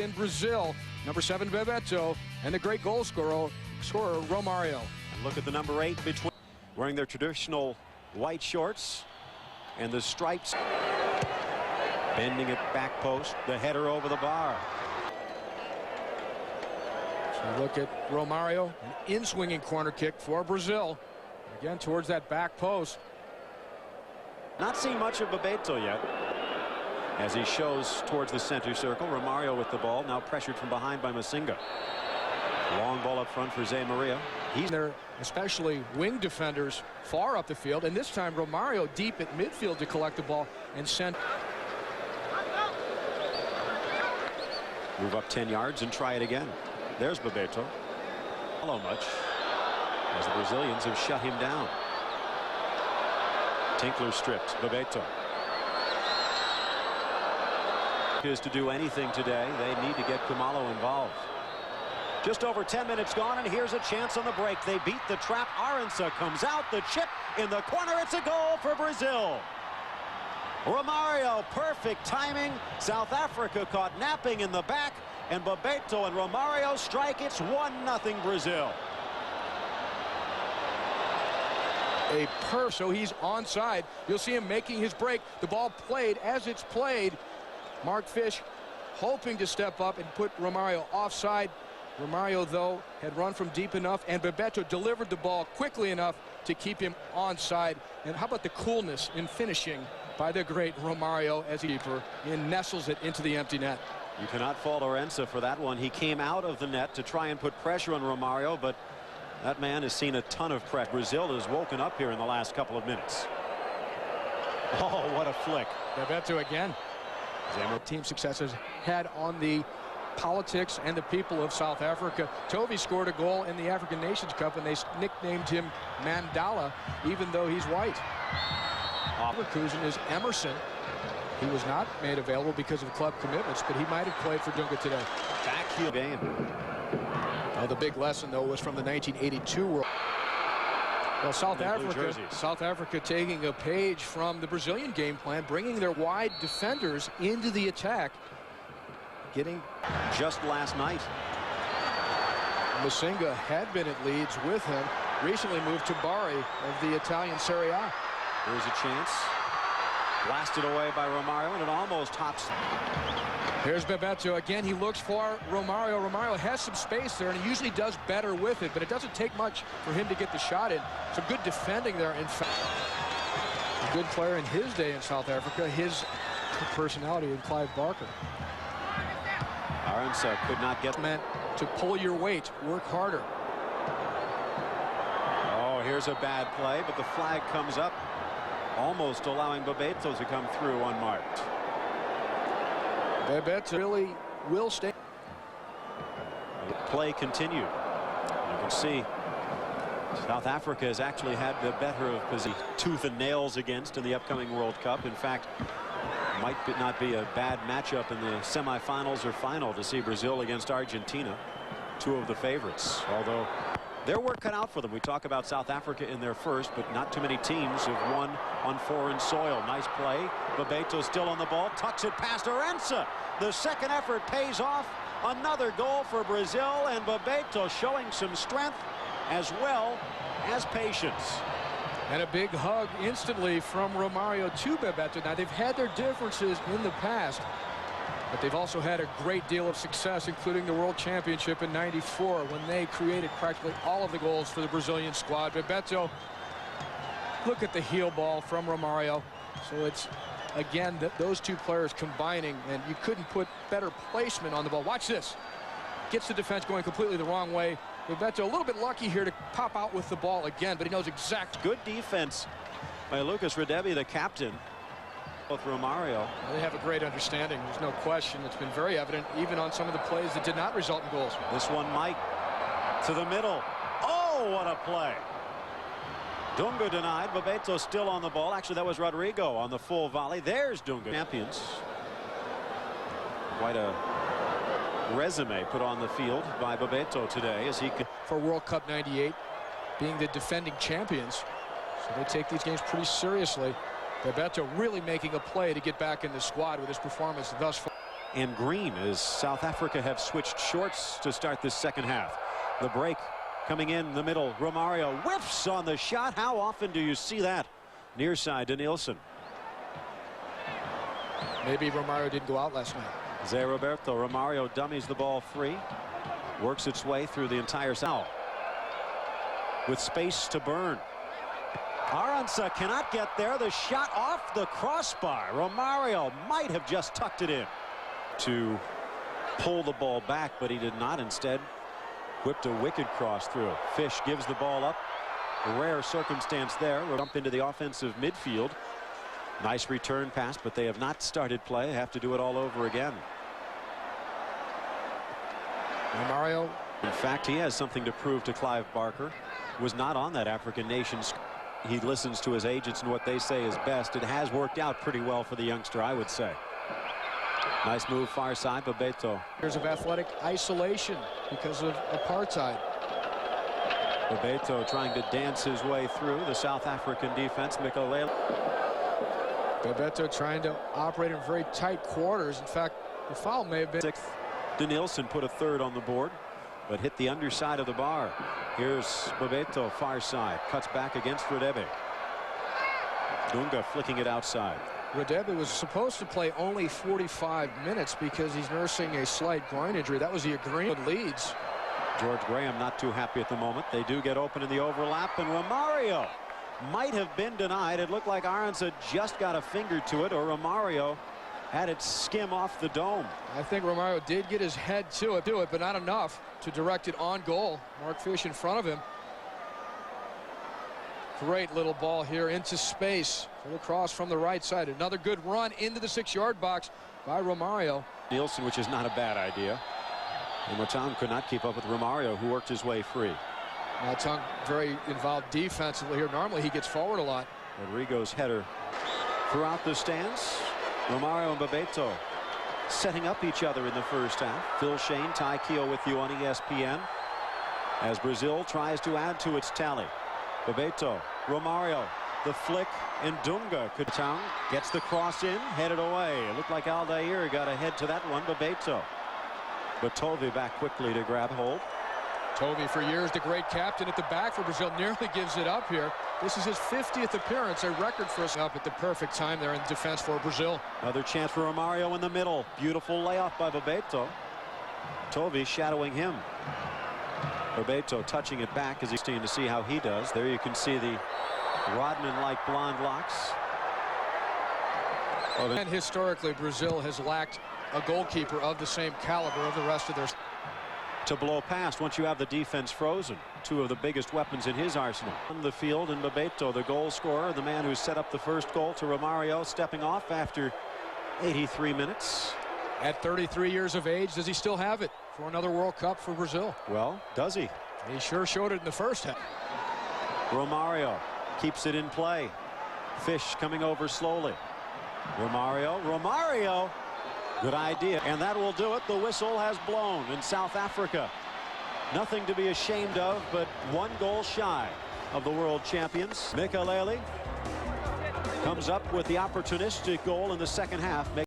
In Brazil, number 7 Bebeto, and the great goal scorer Romario. Look at the number 8 between, wearing their traditional white shorts and the stripes. Bending it back post, the header over the bar. So look at Romario, an in-swinging corner kick for Brazil. Again towards that back post. Not seen much of Bebeto yet, as he shows towards the center circle. Romario with the ball, now pressured from behind by Masinga. Long ball up front for Zé Maria. He's there, especially wing defenders far up the field, and this time Romario deep at midfield to collect the ball and send. Move up 10 yards and try it again. There's Bebeto. Follow much, as the Brazilians have shut him down. Tinkler stripped. Bebeto is to do anything today. They need to get Kumalo involved. Just over 10 minutes gone, and here's a chance on the break. They beat the trap. Arança comes out, the chip in the corner. It's a goal for Brazil. Romario, perfect timing. South Africa caught napping in the back, and Bebeto and Romario strike. It's 1-0 Brazil. So he's onside. You'll see him making his break. The ball played as it's played. Mark Fish hoping to step up and put Romario offside. Romario, though, had run from deep enough, and Bebeto delivered the ball quickly enough to keep him onside. And how about the coolness in finishing by the great Romario as keeper and nestles it into the empty net. You cannot fault Arança for that one. He came out of the net to try and put pressure on Romario, but that man has seen a ton of pressure. Brazil has woken up here in the last couple of minutes. Oh, what a flick. Bebeto again. Team successes had on the politics and the people of South Africa. Tovey scored a goal in the African Nations Cup, and they nicknamed him Mandala, even though he's white. Leverkusen is Emerson. He was not made available because of club commitments, but he might have played for Dunga today. Backheel game. Oh, the big lesson, though, was from the 1982 World. Well, South Africa taking a page from the Brazilian game plan, bringing their wide defenders into the attack. Getting just last night. Masinga had been at Leeds with him. Recently moved to Bari of the Italian Serie A. There's a chance. Blasted away by Romario, and it almost hops. Here's Bebeto again. He looks for Romario. Romario has some space there, and he usually does better with it, but it doesn't take much for him to get the shot in. Some good defending there. In fact, a good player in his day in South Africa. His personality in Clive Barker. Arança could not get. Meant to pull your weight, work harder. Oh, here's a bad play, but the flag comes up, almost allowing Bebeto to come through unmarked. Bebeto really will stay. Play continued. You can see South Africa has actually had the better of the tooth and nails against in the upcoming World Cup. In fact, might not be a bad matchup in the semifinals or final to see Brazil against Argentina, two of the favorites. Although their work cut out for them. We talk about South Africa in their first, but not too many teams have won on foreign soil. Nice play. Bebeto still on the ball, tucks it past Arança. The second effort pays off. Another goal for Brazil, and Bebeto showing some strength as well as patience. And a big hug instantly from Romario to Bebeto. Now, they've had their differences in the past, but they've also had a great deal of success, including the World Championship in '94, when they created practically all of the goals for the Brazilian squad. Bebeto, look at the heel ball from Romario. So it's, again, those two players combining, and you couldn't put better placement on the ball. Watch this. Gets the defense going completely the wrong way. Bebeto a little bit lucky here to pop out with the ball again, but he knows exact. Good defense by Lucas Radebe, the captain. With Romario. They have a great understanding. There's no question. It's been very evident even on some of the plays that did not result in goals. This one might. To the middle. Oh, what a play. Dunga denied. Bebeto still on the ball. Actually, that was Rodrigo on the full volley. There's Dunga. Champions. Quite a resume put on the field by Bebeto today as he could. For World Cup '98, being the defending champions. So they take these games pretty seriously. Bebeto really making a play to get back in the squad with his performance thus far. and green as South Africa have switched shorts to start this second half. The break coming in the middle. Romario whiffs on the shot. How often do you see that? Near side to Nielsen. Maybe Romario didn't go out last night. Zé Roberto. Romario dummies the ball free. Works its way through the entire south. With space to burn. Aranza cannot get there. The shot off the crossbar. Romario might have just tucked it in. To pull the ball back, but he did not. Instead, whipped a wicked cross through. Fish gives the ball up. A rare circumstance there. We'll jump into the offensive midfield. Nice return pass, but they have not started play. Have to do it all over again. Romario. In fact, he has something to prove to Clive Barker. Was not on that African nations. He listens to his agents and what they say is best. It has worked out pretty well for the youngster, I would say. Nice move far side. Bebeto. Years of athletic isolation because of apartheid. Bebeto trying to dance his way through the South African defense. Mikelele. Bebeto trying to operate in very tight quarters. In fact, the foul may have been. Sixth. Nielsen put a third on the board, but hit the underside of the bar. Here's Bebeto, far side. Cuts back against Radebe. Dunga flicking it outside. Radebe was supposed to play only 45 minutes because he's nursing a slight groin injury. That was the agreement. Leads. George Graham not too happy at the moment. They do get open in the overlap, and Romario might have been denied. It looked like Aranza just got a finger to it, or Romario had it skim off the dome. I think Romario did get his head to it, but not enough to direct it on goal. Mark Fish in front of him. Great little ball here into space for the cross from the right side. Another good run into the 6-yard box by Romario. Nielsen, which is not a bad idea. And Matang could not keep up with Romario, who worked his way free. Matang very involved defensively here. Normally he gets forward a lot. Rodrigo's header throughout the stands. Romario and Bebeto setting up each other in the first half. Phil Shane, Ty Keogh with you on ESPN as Brazil tries to add to its tally. Bebeto, Romario, the flick, and Dunga. Matang gets the cross in, headed away. It looked like Aldair got ahead to that one. Bebeto. But Tovey back quickly to grab hold. Tovey, for years, the great captain at the back for Brazil, nearly gives it up here. This is his 50th appearance, a record for us up at the perfect time there in defense for Brazil. Another chance for Romario in the middle. Beautiful layoff by Bebeto. Tovey shadowing him. Bebeto touching it back as he's to see how he does. There you can see the Rodman-like blonde locks. And historically, Brazil has lacked a goalkeeper of the same caliber of the rest of their. To blow past once you have the defense frozen. Two of the biggest weapons in his arsenal. On the field, and Bebeto, the goal scorer, the man who set up the first goal, to Romario, stepping off after 83 minutes. At 33 years of age, does he still have it for another World Cup for Brazil? Well, does he? He sure showed it in the first half. Romario keeps it in play. Fish coming over slowly. Romario. Good idea, and that will do it. The whistle has blown in South Africa. Nothing to be ashamed of, but 1 goal shy of the world champions. Mikelele comes up with the opportunistic goal in the second half.